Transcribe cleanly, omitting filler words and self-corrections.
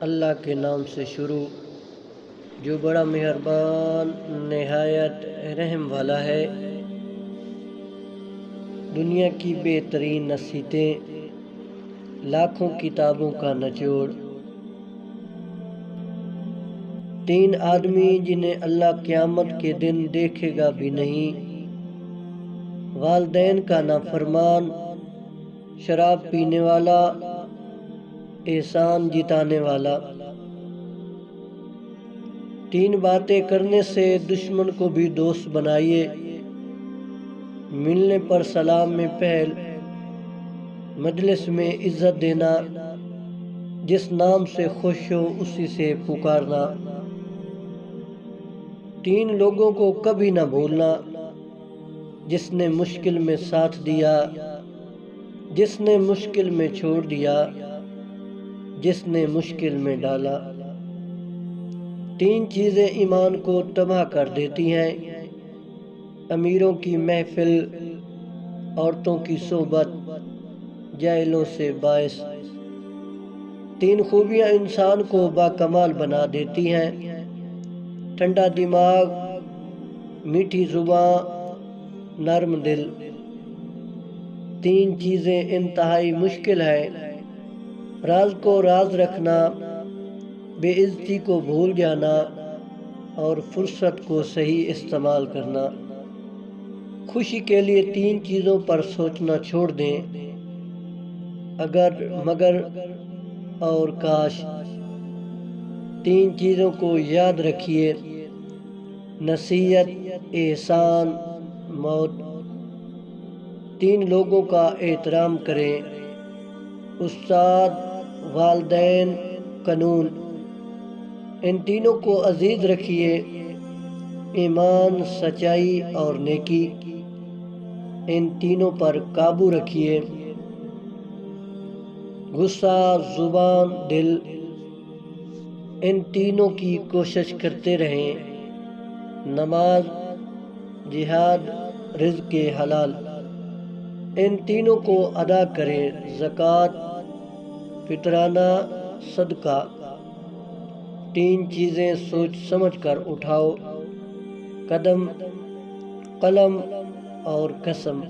اللہ کے نام سے شروع جو بڑا مہربان نہایت رحم والا ہے۔ دنیا کی بہترین نصیحتیں، لاکھوں کتابوں کا نچوڑ۔ 3 آدمی جنہیں اللہ قیامت کے دن دیکھے گا بھی نہیں: والدین کا نافرمان، شراب پینے والا، احسان جتانے والا۔ 3 باتیں کرنے سے دشمن کو بھی دوست بنائیے: ملنے پر سلام میں پہل، مجلس میں عزت دینا، جس نام سے خوش ہو اسی سے پکارنا۔ 3 لوگوں کو کبھی نہ بھولنا: جس نے مشکل میں ساتھ دیا، جس نے مشکل میں چھوڑ دیا، جس نے مشکل میں ڈالا۔ 3 چیزیں ایمان کو تباہ کر دیتی ہیں: امیروں کی محفل، عورتوں کی صحبت، جاہلوں سے باعث۔ 3 خوبیاں انسان کو باکمال بنا دیتی ہیں: ٹھنڈا دماغ، میٹھی زبان، نرم دل۔ 3 چیزیں انتہائی مشکل ہیں: راز کو راز رکھنا، بے عزتی کو بھول جانا، اور فرصت کو صحیح استعمال کرنا۔ خوشی کے لیے 3 چیزوں پر سوچنا چھوڑ دیں: اگر، مگر اور کاش۔ 3 چیزوں کو یاد رکھیے: نصیحت، احسان، موت۔ 3 لوگوں کا احترام کریں: استاد، والدین، قانون۔ ان تینوں کو عزیز رکھیے: ایمان، سچائی اور نیکی۔ ان تینوں پر قابو رکھیے: غصہ، زبان، دل۔ ان تینوں کی کوشش کرتے رہیں: نماز، جہاد، رزق حلال۔ ان تینوں کو ادا کریں: زکوٰۃ، فطرانہ، صدقہ۔ 3 چیزیں سوچ سمجھ کر اٹھاؤ: قدم، قلم اور قسم۔